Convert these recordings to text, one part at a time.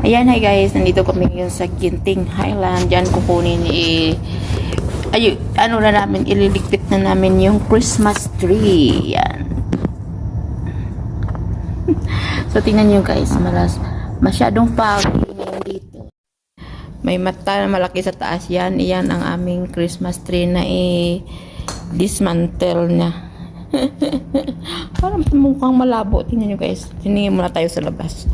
Ayan, hi guys, nandito kami ngayon sa Ginting Highland. Diyan kukunin ano na namin, ililigpit na namin yung Christmas tree. Yan. So tingnan nyo guys, masyadong foggy ngayon dito. May mata na malaki sa taas yan. Iyan ang aming Christmas tree na dismantle na. Parang mukhang malabo. Tingnan nyo guys, tingnan muna tayo sa labas.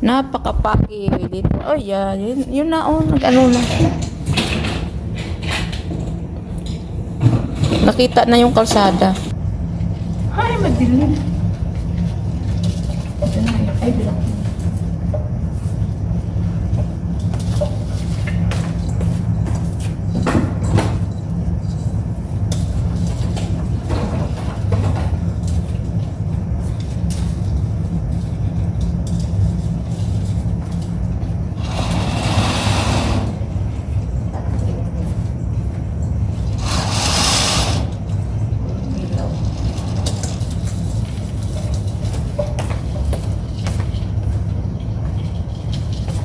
Napakapaki dito. Oh yeah, yun na nag-ano na. Nakita na yung kalsada. Ay, madilim. Ay, bilang.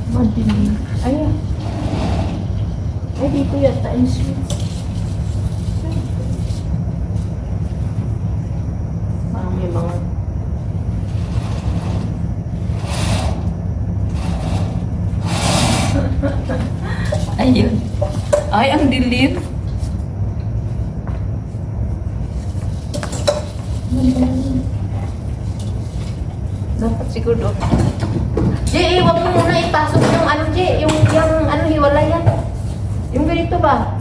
Madilim. Ayan. Ay, dito yata yung switch. Parang may mga... Ayun. Ay, ang dilim. Dapat siguro. Jay, wag mo muna ipasok yung ano, Jay, yung ano, hiwalayan. Yung ganito ba?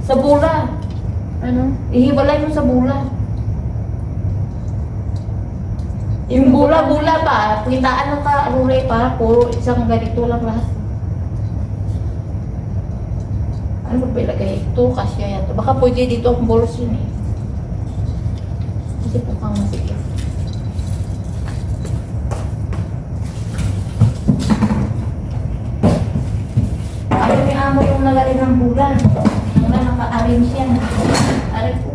Sa bula. Ano? Ihiwalay mo sa bula. Yung bula ba? Kitaan ng ka-aluray pa, puro isang ganito lang lahat. Ano ba ilagay ito? Kasya yan. Baka pwede dito ang bolos yun eh. Kasi pukang masikip. Amo yung nalagay ng bulan. Mga naka-arrange yan. Aray po.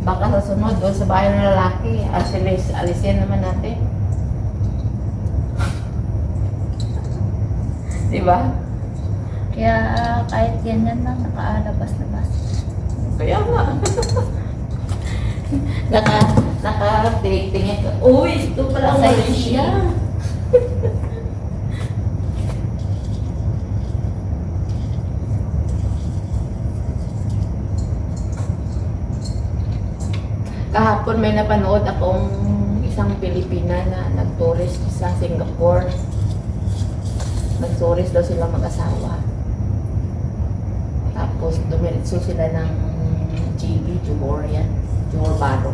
Baka sa sunod doon sa bahay ng lalaki, alisin naman natin. Diba? Kaya kahit ganyan lang, nakalabas-labas. Kaya nga. Naka-tingin ka. Uy, ito pala ang Malaysia. Kahapon may napanood akong isang Pilipina na nag-tourist sa Singapore. Nag-tourist daw sila mag-asawa. Tapos dumiretso sila ng GB, Johor yan. Johor Bahru.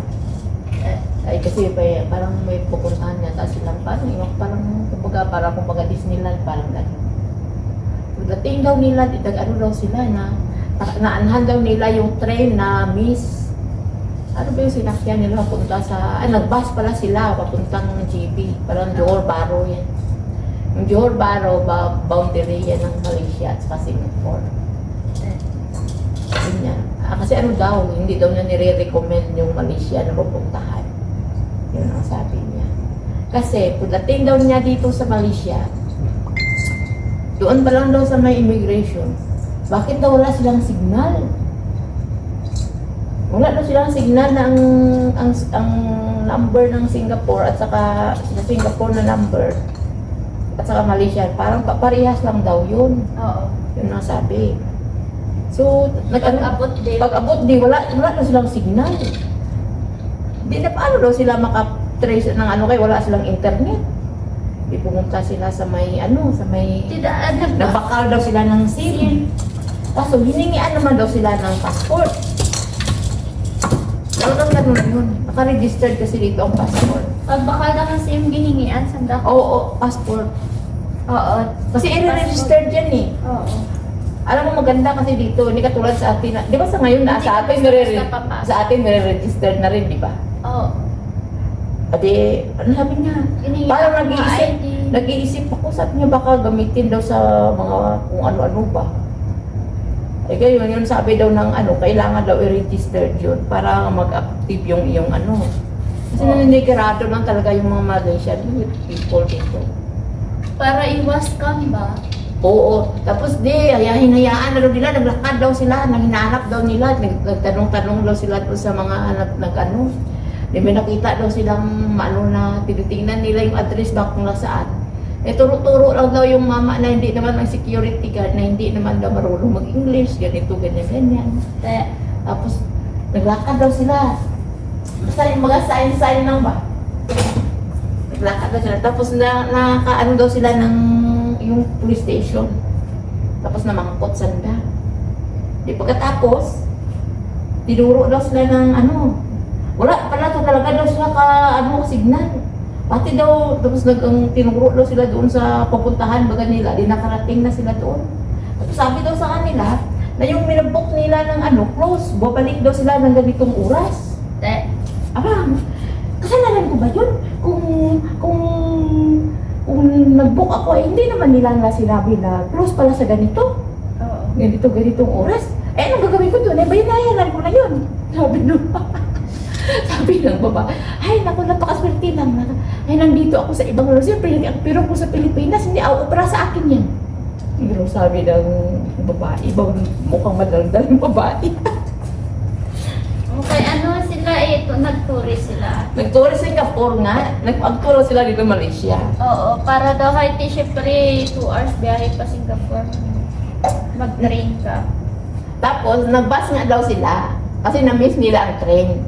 Ay kasi parang may pupuntahan niya. Tapos silang parang kumbaga Disneyland, parang gano'n. Pagdating daw nila, ano daw sila naanhan daw nila yung train na miss. Ano ba yung sinakyan nila papunta sa... nag-bus pala sila papuntang GB. Parang Johor Bahru yan. Yung Johor Bahru, boundary yan ng Malaysia at saka Singapore. Yun yan. Kasi ano daw, hindi daw na nire-recommend yung Malaysia na pupuntahan. Yun ang sabi niya. Kasi, pagdating daw niya dito sa Malaysia, doon pa lang daw sa may immigration, bakit daw wala silang signal? Wala na silang signal na ang number ng Singapore at saka sa Singapore na number at saka Malaysia, parang parehas lang daw yun. Oo. Yun ang sabi. So, Pag-abot di, wala na silang signal. Di na paano daw sila makatrace ng kaya wala silang internet. Di pumunta sila sa may nagbakal daw sila ng SIM. Kaso hiningian naman daw sila ng passport. Talagang ganun na yun. Naka-registered kasi dito ang passport. Pag baka na kasi yung giningian, sanda ko. Oo, passport. Oo. Kasi i-registered yan eh. Oo. Alam mo maganda kasi dito, hindi katulad sa atin. Di ba sa ngayon na sa atin nire-registered na rin, di ba? Oo. Adi, ano sabi niya? Giningian Parang ko mga nag-iisip, ID. nag-iisip ako, sabi niya baka gamitin daw sa mga kung ano-ano ba. Eh kayo, yun sabi daw ng ano, kailangan daw i-registered yun para mag-active yung iyong ano. Kasi naninigarado lang talaga yung mga Malaysian people dito. Para iwas scam ba? Oo. Tapos hinayaan na daw nila, naglakad daw sila, hinahanap daw nila, nagtanong-tanong daw sila doon sa mga nag-ano. Di may nakita daw silang ano na tinitingnan nila yung address ba kung nasaan. Eh turo-turo lang daw yung mama na hindi naman ang security guard, na hindi naman daw marunong mag-English, ganito, ganyan. Tapos naglakad daw sila. Basta yung mga sign lang ba? Naglakad daw sila. Tapos nakaano daw sila ng yung police station. Tapos namangkot sanda. Di pagkatapos, tinuro daw sila ng ano. Wala pala to talaga daw sila signal. Pati daw, tapos tinuro daw sila doon sa papuntahan baga nila, di nakarating na sila doon. Tapos sabi daw sa kanila, na yung minabok nila ng close, babalik daw sila ng ganitong oras. Aba, kasalanan ko ba yun? Kung nag-book ako, hindi naman nila nga sinabi na close pala sa ganito. Oo. Ganitong oras. Eh, anong gagawin ko doon? Eh, bayanayan ko na yun. Sabi nung, sabi ng baba, ay, naku, napakaswerte lang. Ay, nandito ako sa ibang lugar. Siyempre, pero ko sa Pilipinas, hindi ako opera sa akin yan. Pero sabi ng babae, ibang mukhang madaldal yung babae. Okay, ano sila ito? Nag-tourist sila. Nag-tourist sa Singapore nga. Nag-tour sila dito Malaysia. Oo, para daw kahit syempre 2 hours biyahe pa Singapore. Mag-train ka. Tapos, nag-bus nga daw sila. Kasi na-miss nila ang train.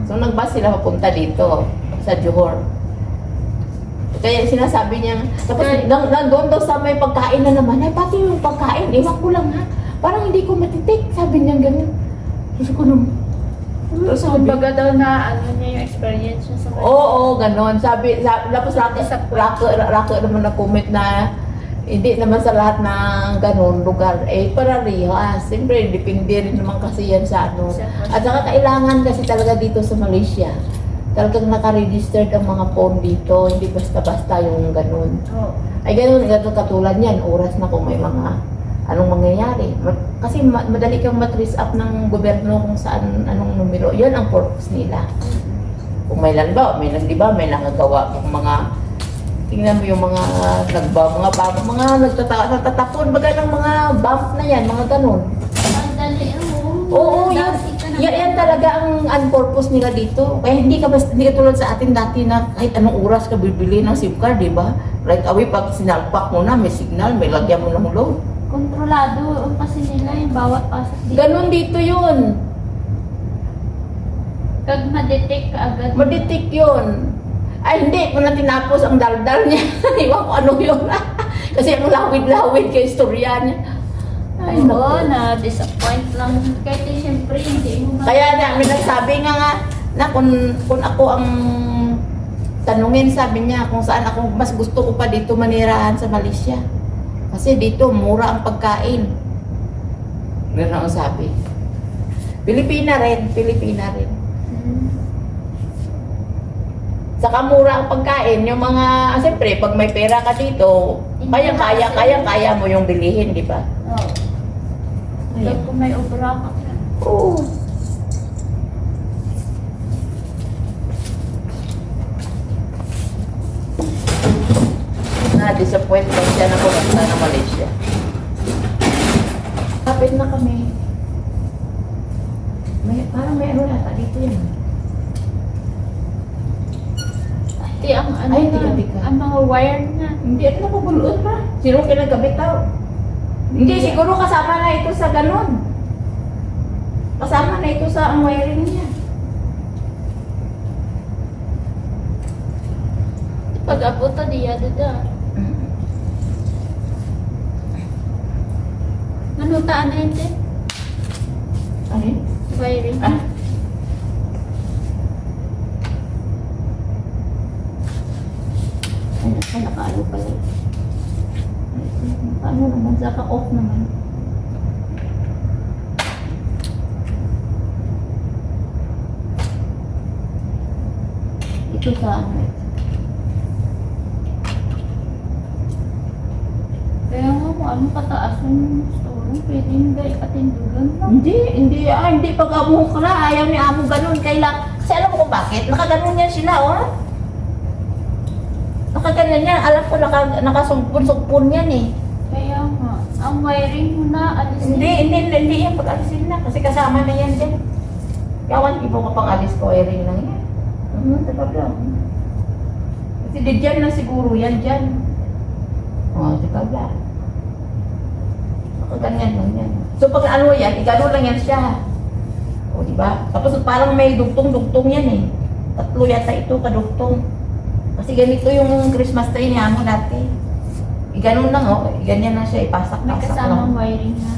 So, nag-bus sila papunta dito, sa Johor. Kaya sinasabi niya, tapos nandun daw sa may pagkain na naman, ay pati yung pagkain, iwan ko lang ha. Parang hindi ko matitik, sabi niya ganun. Kasi ko nung, sabi. Kumbaga daw na ano niya yung experience niya sa Oo, ganon. Tapos rako naman na comment na hindi naman sa lahat ng ganon lugar, eh pararihas. Siyempre, depende rin naman kasi yan sa ano. At saka kailangan kasi talaga dito sa Malaysia, talagang naka-registered ang mga phone dito, hindi basta-basta yung ganon. Oo. Ay ganon katulad yan, oras na kung may mga anong mangyayari. Kasi madali kang matrace up ng gobyerno kung saan, anong numero. Yan ang purpose nila. Kung may di ba, may nangagawa yung mga, tingnan mo yung mga nagtatapon baga ng mga bump na yan, mga ganon. Madali Oo, yan talaga ang purpose nila dito. Kaya hindi ka tulad sa atin dati na kahit anong oras ka bibili ng SIM card, di ba? Right away, pag sinalpak mo na, may signal, may lagyan mo ng load. Kontrolado kasi nila yung bawat pasok dito. Ganon dito yun. Pag ma-detect ka agad. Madetect yun. Ay, hindi ko na tinapos ang daldal niya. Iwan ko ano yun. Kasi ang lawid-lawid kay istorya niya. Ay, Oo, naku. na-disappoint lang. Kahit siyempre, hindi mo Kaya na, may nagsabi nga na kung ako ang tanungin, sabi niya, kung saan ako, mas gusto ko pa dito manirahan sa Malaysia. Kasi dito, mura ang pagkain. Ganun ang sabi. Pilipina rin. Saka mura ang pagkain, yung mga, siyempre, pag may pera ka dito, kaya mo yung bilihin, di ba? Oo. Pag kung may obra ka. Oo. Na-disappoint lang siya na pumunta ng Malaysia. Kapit na kami. Parang may ano nata dito yan. Di ang ano Ay, na, tika. ang mga wire na. Hindi, ano na pabuluot pa? Sino kinagabit daw? Hindi, siguro kasama na ito sa ganon. Kasama na ito sa ang wiring niya. Pag abuta diya dada. Nanutaan na yun din. Ano yun? Wiring. Ah. Ay, nakaano pala. Paano naman? Saka off naman. Ito sa ano. Kaya nga kung ano kataas yung store, pwede hindi katindugan lang. Hindi pag amo ka na, ayaw ni amo ganun, kailang, kasi alam mo kung bakit, nakaganon yan sila, oh. Nakaganyan yan, alam ko nakasumpon-sumpon yan eh. Kaya nga, ang wiring mo na, alisin. Hindi yan pag-alisin na, kasi kasama na yan dyan. Yawan, ibo ka pang alis ko, wiring lang yan. Talaga. Kasi di dyan na siguro yan dyan. Talaga. Nakaganyan lang yan. So pag ano yan, igano lang yan siya. O diba? Tapos parang may dugtong-dugtong yan eh. 3 yata ito kadugtong. Kasi ganito yung Christmas tree niya mo dati. Iganon lang oh, ganyan lang siya, May ipasak-pasak kasamang lang. wiring na.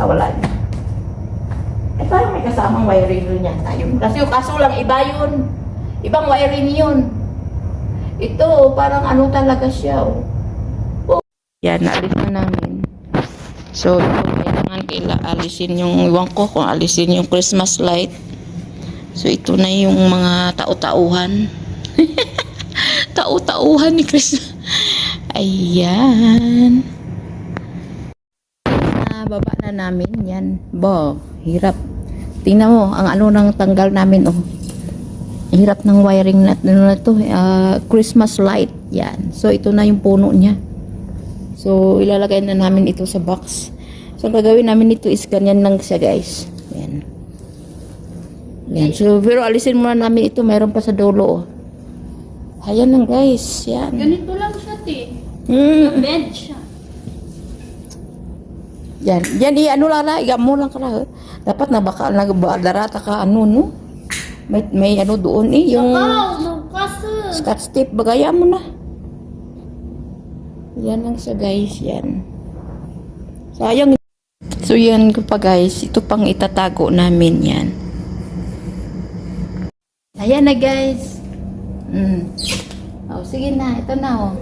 Wala yun. Eh parang may kasamang wiring rin yan tayo. Kasi yung kaso lang, iba yun. Ibang wiring yun. Ito, parang ano talaga siya oh. Yan, naalis na namin. So, ito, kailangan alisin yung, iwan ko kung alisin yung Christmas light. So, ito na yung mga tau-tauhan. Tau-tauhan ni Christmas. Ayan. Baba na namin. Yan. Bo, hirap. Tingnan mo, ang ano nang tanggal namin, oh. Hirap ng wiring na, ano na to, Christmas light. Yan. So, ito na yung puno niya. So, ilalagay na namin ito sa box. So, ang gagawin namin ito is ganyan lang siya, guys. Yan. Yan. So, pero alisin muna namin ito. Mayroon pa sa dulo, oh. Ayan lang, guys. Yan. Ganito lang siya, te. Bed siya. Yan. Yan, ano lang na. Igam mo lang ka lang. Dapat na baka nagdarata ka, ano, no? May ano doon, eh. Yung Nagkasa. scotch tape. Bagaya mo na. Yan lang siya, guys. Yan. Sayang. So, yan ko pa, guys. Ito pang itatago namin yan. Ayan na, guys. Oh, sige na. Ito na, oh.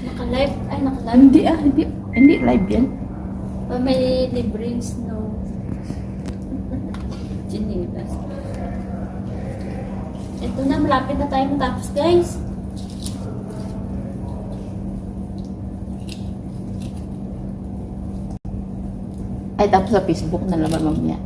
Naka-live. Ay, naka-live. Hindi live yan. Pa may libreng snow. Chinilas. Ito na, malapit na tayo matapos, guys. Ay, tapos sa Facebook na naman mamaya.